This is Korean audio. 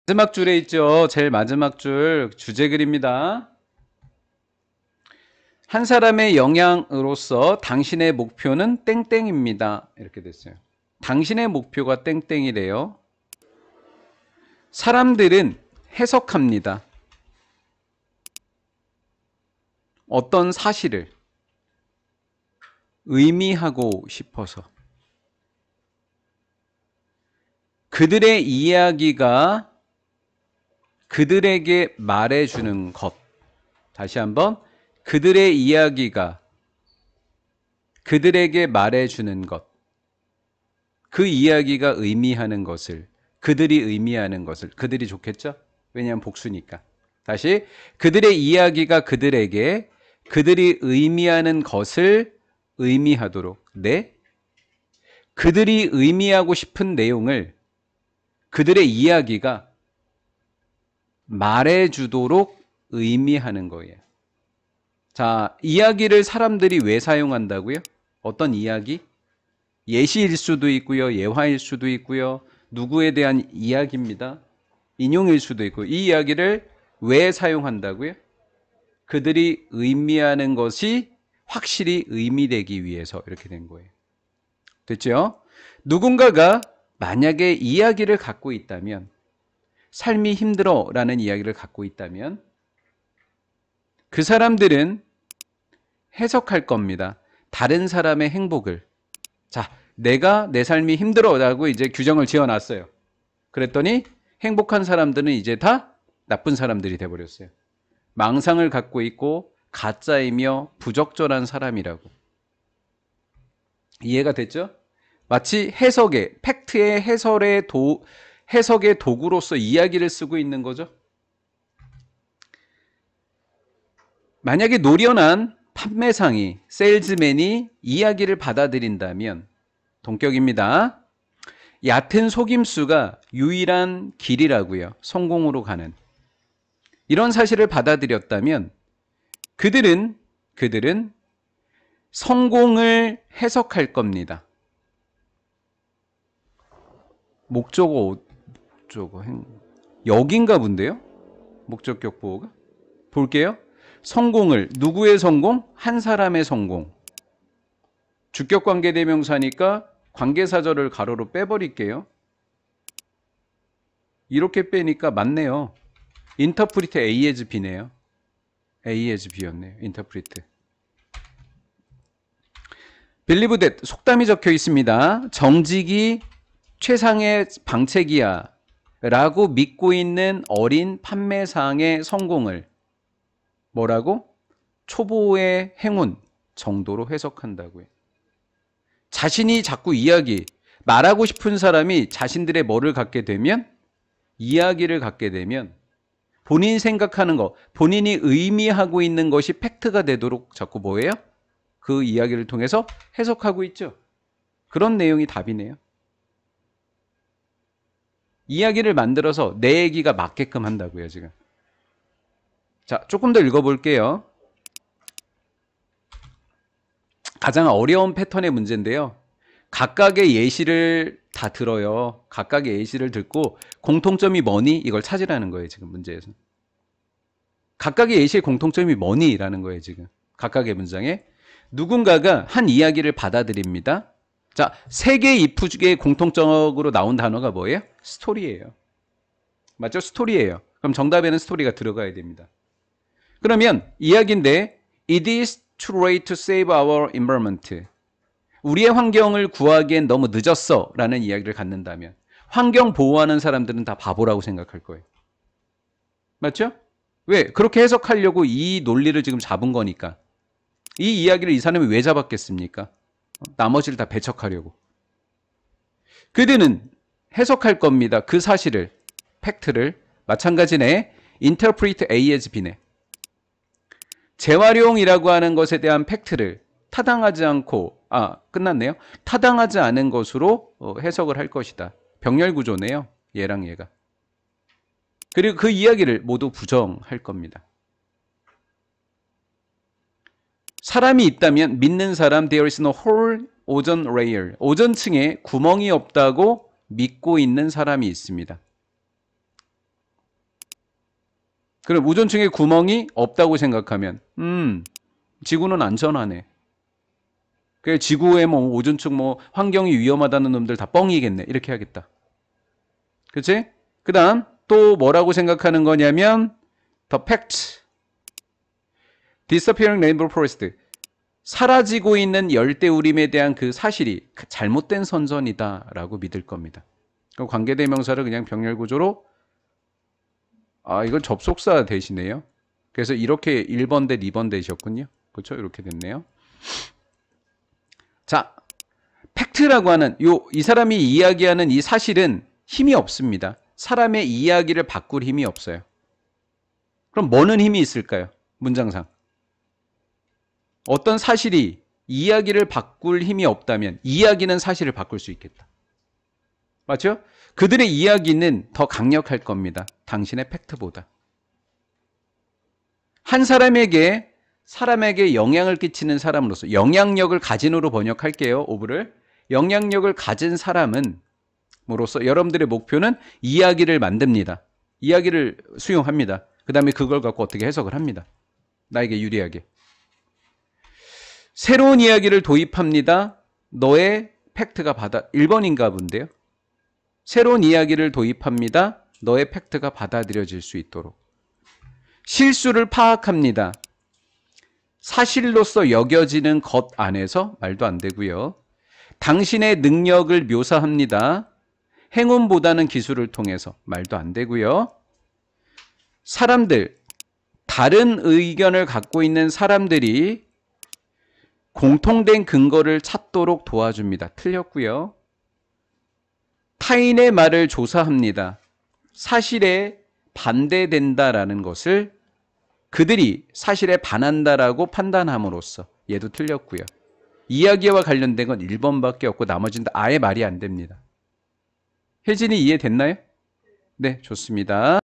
마지막 줄에 있죠. 제일 마지막 줄 주제 글입니다. 한 사람의 영향으로서 당신의 목표는 땡땡입니다. 이렇게 됐어요. 당신의 목표가 땡땡이래요. 사람들은 해석합니다. 어떤 사실을 의미하고 싶어서. 그들의 이야기가 그들에게 말해주는 것. 다시 한번. 그들의 이야기가 그들에게 말해주는 것. 그 이야기가 의미하는 것을, 그들이 의미하는 것을, 그들이 좋겠죠? 왜냐하면 복수니까. 다시, 그들의 이야기가 그들에게 그들이 의미하는 것을 의미하도록, 네? 그들이 의미하고 싶은 내용을 그들의 이야기가 말해주도록 의미하는 거예요. 자, 이야기를 사람들이 왜 사용한다고요? 어떤 이야기? 예시일 수도 있고요. 예화일 수도 있고요. 누구에 대한 이야기입니다. 인용일 수도 있고. 이 이야기를 왜 사용한다고요? 그들이 의미하는 것이 확실히 의미되기 위해서 이렇게 된 거예요. 됐죠? 누군가가 만약에 이야기를 갖고 있다면, 삶이 힘들어 라는 이야기를 갖고 있다면 그 사람들은 해석할 겁니다. 다른 사람의 행복을. 자, 내가 내 삶이 힘들어라고 이제 규정을 지어놨어요. 그랬더니 행복한 사람들은 이제 다 나쁜 사람들이 돼버렸어요. 망상을 갖고 있고 가짜이며 부적절한 사람이라고. 이해가 됐죠? 마치 해석의, 팩트의 해석의 도구로서 이야기를 쓰고 있는 거죠. 만약에 노련한 판매상이, 세일즈맨이 이야기를 받아들인다면 동격입니다. 얕은 속임수가 유일한 길이라고요. 성공으로 가는. 이런 사실을 받아들였다면 그들은 성공을 해석할 겁니다. 목적어 여긴가 본데요? 목적격 보호가? 볼게요. 성공을, 누구의 성공? 한 사람의 성공. 주격관계대명사니까 관계사절을 가로로 빼버릴게요. 이렇게 빼니까 맞네요. 인터프리트 A as B네요. A as B였네요. 인터프리트. believe that 속담이 적혀 있습니다. 정직이 최상의 방책이야 라고 믿고 있는 어린 판매상의 성공을 뭐라고? 초보의 행운 정도로 해석한다고요. 자신이 자꾸 말하고 싶은 사람이 자신들의 뭐를 갖게 되면, 이야기를 갖게 되면 본인이 생각하는 거, 본인이 의미하고 있는 것이 팩트가 되도록 자꾸 뭐예요? 그 이야기를 통해서 해석하고 있죠. 그런 내용이 답이네요. 이야기를 만들어서 내 얘기가 맞게끔 한다고요, 지금. 자, 조금 더 읽어볼게요. 가장 어려운 패턴의 문제인데요. 각각의 예시를 다 들어요. 각각의 예시를 듣고 공통점이 뭐니? 이걸 찾으라는 거예요, 지금 문제에서. 각각의 예시의 공통점이 뭐니? 라는 거예요, 지금. 각각의 문장에. 누군가가 한 이야기를 받아들입니다. 자, 세 개의 if 중에 공통적으로 나온 단어가 뭐예요? 스토리예요. 맞죠? 스토리예요. 그럼 정답에는 스토리가 들어가야 됩니다. 그러면 이야기인데 It is too late to save our environment. 우리의 환경을 구하기엔 너무 늦었어 라는 이야기를 갖는다면 환경 보호하는 사람들은 다 바보라고 생각할 거예요. 맞죠? 왜? 그렇게 해석하려고 이 논리를 지금 잡은 거니까. 이 이야기를 이 사람이 왜 잡았겠습니까? 나머지를 다 배척하려고. 그들은 해석할 겁니다. 그 사실을, 팩트를. 마찬가지네. interpret A as B네. 재활용이라고 하는 것에 대한 팩트를 타당하지 않고, 끝났네요. 타당하지 않은 것으로 해석을 할 것이다. 병렬 구조네요. 얘랑 얘가. 그리고 그 이야기를 모두 부정할 겁니다. 사람이 있다면 믿는 사람, there is no hole, 오전 layer. 오전층에 구멍이 없다고 믿고 있는 사람이 있습니다. 그럼 우존층에 구멍이 없다고 생각하면 지구는 안전하네. 그 지구에 뭐 오존층 뭐 환경이 위험하다는 놈들 다 뻥이겠네. 이렇게 하겠다. 그치? 그 다음 또 뭐라고 생각하는 거냐면 The fact. Disappearing rainbow forest. 사라지고 있는 열대우림에 대한 그 사실이 잘못된 선전이다 라고 믿을 겁니다. 관계대명사를 그냥 병렬구조로 이건 접속사 대신에요. 그래서 이렇게 1번 대 2번 되셨군요. 그렇죠? 이렇게 됐네요. 자, 팩트라고 하는 이 사람이 이야기하는 이 사실은 힘이 없습니다. 사람의 이야기를 바꿀 힘이 없어요. 그럼 뭐는 힘이 있을까요? 문장상. 어떤 사실이 이야기를 바꿀 힘이 없다면 이야기는 사실을 바꿀 수 있겠다. 맞죠? 그들의 이야기는 더 강력할 겁니다. 당신의 팩트보다. 한 사람에게 영향을 끼치는 사람으로서 영향력을 가진으로 번역할게요. 오브를. 영향력을 가진 사람은 으로서 여러분들의 목표는 이야기를 만듭니다. 이야기를 수용합니다. 그 다음에 그걸 갖고 어떻게 해석을 합니다. 나에게 유리하게. 새로운 이야기를 도입합니다. 너의 팩트가 1번인가 본데요. 새로운 이야기를 도입합니다. 너의 팩트가 받아들여질 수 있도록. 실수를 파악합니다. 사실로서 여겨지는 것 안에서 말도 안 되고요. 당신의 능력을 묘사합니다. 행운보다는 기술을 통해서 말도 안 되고요. 사람들, 다른 의견을 갖고 있는 사람들이 공통된 근거를 찾도록 도와줍니다. 틀렸고요. 타인의 말을 조사합니다. 사실에 반대된다라는 것을 그들이 사실에 반한다라고 판단함으로써 얘도 틀렸고요. 이야기와 관련된 건 1번밖에 없고 나머지는 아예 말이 안 됩니다. 혜진이 이해됐나요? 네, 좋습니다.